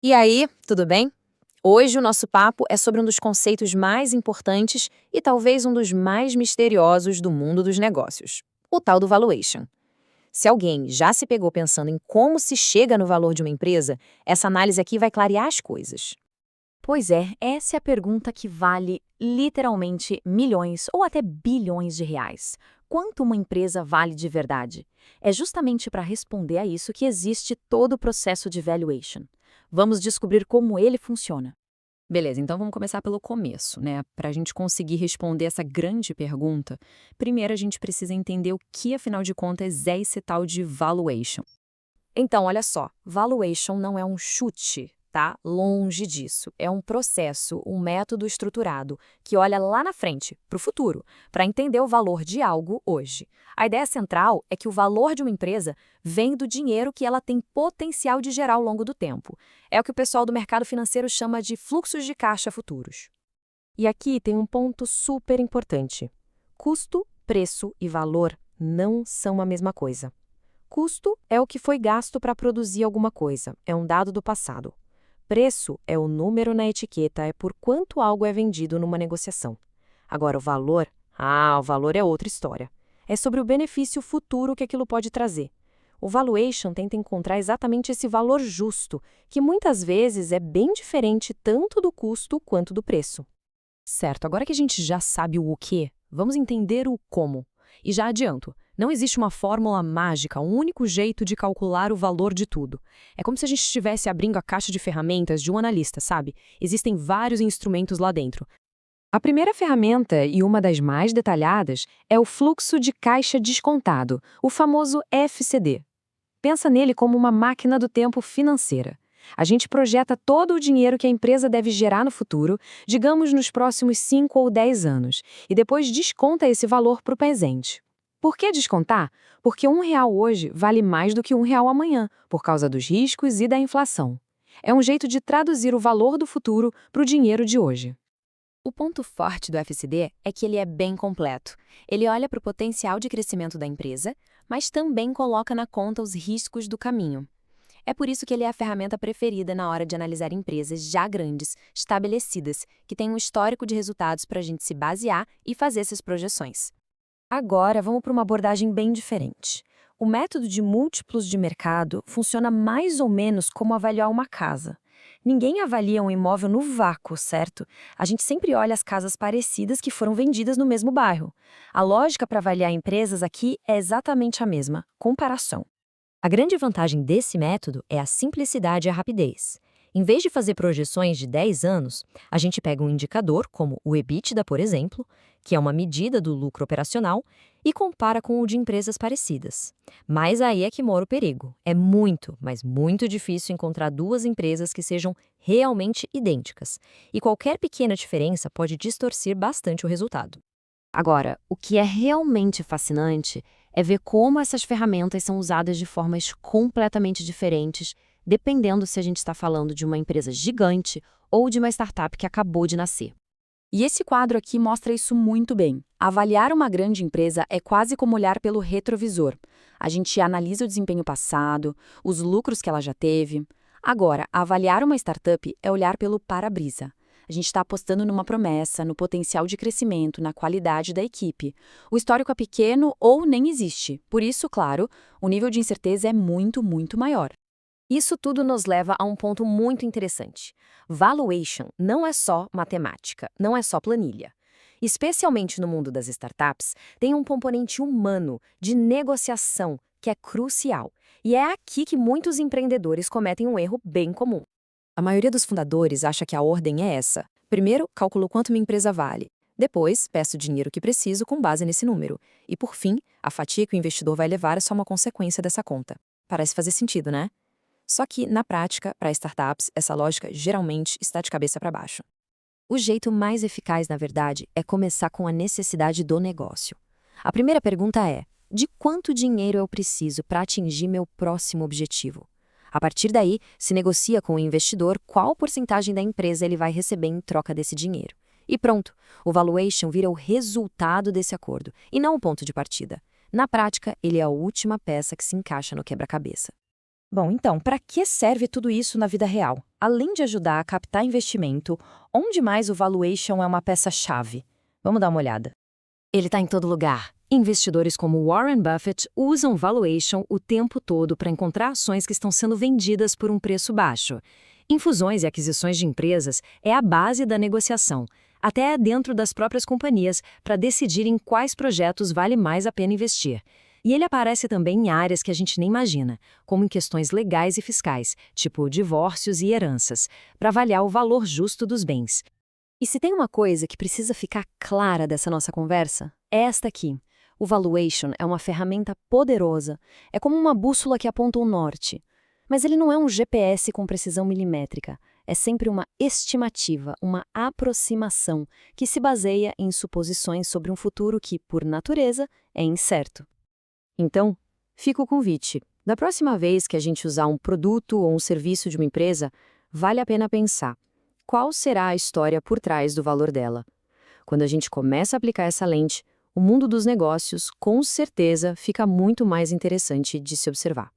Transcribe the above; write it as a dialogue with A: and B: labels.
A: E aí, tudo bem? Hoje o nosso papo é sobre um dos conceitos mais importantes e talvez um dos mais misteriosos do mundo dos negócios, o tal do valuation. Se alguém já se pegou pensando em como se chega no valor de uma empresa, essa análise aqui vai clarear as coisas.
B: Pois é, essa é a pergunta que vale literalmente milhões ou até bilhões de reais. Quanto uma empresa vale de verdade? É justamente para responder a isso que existe todo o processo de valuation. Vamos descobrir como ele funciona.
C: Beleza, então vamos começar pelo começo, né? Para a gente conseguir responder essa grande pergunta, primeiro a gente precisa entender o que, afinal de contas, é esse tal de valuation.
A: Então, olha só, valuation não é um chute, tá? Longe disso. É um processo, um método estruturado que olha lá na frente, para o futuro, para entender o valor de algo hoje. A ideia central é que o valor de uma empresa vem do dinheiro que ela tem potencial de gerar ao longo do tempo. É o que o pessoal do mercado financeiro chama de fluxos de caixa futuros.
D: E aqui tem um ponto super importante. Custo, preço e valor não são a mesma coisa. Custo é o que foi gasto para produzir alguma coisa, é um dado do passado. Preço é o número na etiqueta, é por quanto algo é vendido numa negociação. Agora, o valor é outra história. É sobre o benefício futuro que aquilo pode trazer. O valuation tenta encontrar exatamente esse valor justo, que muitas vezes é bem diferente tanto do custo quanto do preço.
C: Certo, agora que a gente já sabe o quê, vamos entender o como. E já adianto, não existe uma fórmula mágica, um único jeito de calcular o valor de tudo. É como se a gente estivesse abrindo a caixa de ferramentas de um analista, sabe? Existem vários instrumentos lá dentro. A primeira ferramenta, e uma das mais detalhadas, é o fluxo de caixa descontado, o famoso FCD. Pensa nele como uma máquina do tempo financeira. A gente projeta todo o dinheiro que a empresa deve gerar no futuro, digamos nos próximos 5 ou 10 anos, e depois desconta esse valor para o presente. Por que descontar? Porque R$ 1 hoje vale mais do que R$ 1 amanhã, por causa dos riscos e da inflação. É um jeito de traduzir o valor do futuro para o dinheiro de hoje.
A: O ponto forte do FCD é que ele é bem completo. Ele olha para o potencial de crescimento da empresa, mas também coloca na conta os riscos do caminho. É por isso que ele é a ferramenta preferida na hora de analisar empresas já grandes, estabelecidas, que têm um histórico de resultados para a gente se basear e fazer essas projeções. Agora, vamos para uma abordagem bem diferente. O método de múltiplos de mercado funciona mais ou menos como avaliar uma casa. Ninguém avalia um imóvel no vácuo, certo? A gente sempre olha as casas parecidas que foram vendidas no mesmo bairro. A lógica para avaliar empresas aqui é exatamente a mesma: comparação. A grande vantagem desse método é a simplicidade e a rapidez. Em vez de fazer projeções de 10 anos, a gente pega um indicador, como o EBITDA, por exemplo, que é uma medida do lucro operacional, e compara com o de empresas parecidas. Mas aí é que mora o perigo. É muito, mas muito difícil encontrar duas empresas que sejam realmente idênticas. E qualquer pequena diferença pode distorcer bastante o resultado. Agora, o que é realmente fascinante é ver como essas ferramentas são usadas de formas completamente diferentes, dependendo se a gente está falando de uma empresa gigante ou de uma startup que acabou de nascer.
B: E esse quadro aqui mostra isso muito bem. Avaliar uma grande empresa é quase como olhar pelo retrovisor. A gente analisa o desempenho passado, os lucros que ela já teve. Agora, avaliar uma startup é olhar pelo para-brisa. A gente está apostando numa promessa, no potencial de crescimento, na qualidade da equipe. O histórico é pequeno ou nem existe. Por isso, claro, o nível de incerteza é muito, muito maior.
A: Isso tudo nos leva a um ponto muito interessante. Valuation não é só matemática, não é só planilha. Especialmente no mundo das startups, tem um componente humano, de negociação, que é crucial. E é aqui que muitos empreendedores cometem um erro bem comum. A maioria dos fundadores acha que a ordem é essa. Primeiro, calculo quanto minha empresa vale. Depois, peço o dinheiro que preciso com base nesse número. E, por fim, a fatia que o investidor vai levar é só uma consequência dessa conta. Parece fazer sentido, né? Só que, na prática, para startups, essa lógica geralmente está de cabeça para baixo. O jeito mais eficaz, na verdade, é começar com a necessidade do negócio. A primeira pergunta é: de quanto dinheiro eu preciso para atingir meu próximo objetivo? A partir daí, se negocia com o investidor qual porcentagem da empresa ele vai receber em troca desse dinheiro. E pronto, o valuation vira o resultado desse acordo, e não o ponto de partida. Na prática, ele é a última peça que se encaixa no quebra-cabeça. Bom, então, para que serve tudo isso na vida real?
B: além de ajudar a captar investimento, onde mais o valuation é uma peça-chave? Vamos dar uma olhada.
C: Ele está em todo lugar. Investidores como Warren Buffett usam valuation o tempo todo para encontrar ações que estão sendo vendidas por um preço baixo. Em fusões e aquisições de empresas, é a base da negociação, até dentro das próprias companhias, para decidir em quais projetos vale mais a pena investir. E ele aparece também em áreas que a gente nem imagina, como em questões legais e fiscais, tipo divórcios e heranças, para avaliar o valor justo dos bens.
A: E se tem uma coisa que precisa ficar clara dessa nossa conversa, é esta aqui. O valuation é uma ferramenta poderosa, é como uma bússola que aponta o norte. Mas ele não é um GPS com precisão milimétrica, é sempre uma estimativa, uma aproximação, que se baseia em suposições sobre um futuro que, por natureza, é incerto.
C: Então, fica o convite. Da próxima vez que a gente usar um produto ou um serviço de uma empresa, vale a pena pensar: qual será a história por trás do valor dela? Quando a gente começa a aplicar essa lente, o mundo dos negócios, com certeza, fica muito mais interessante de se observar.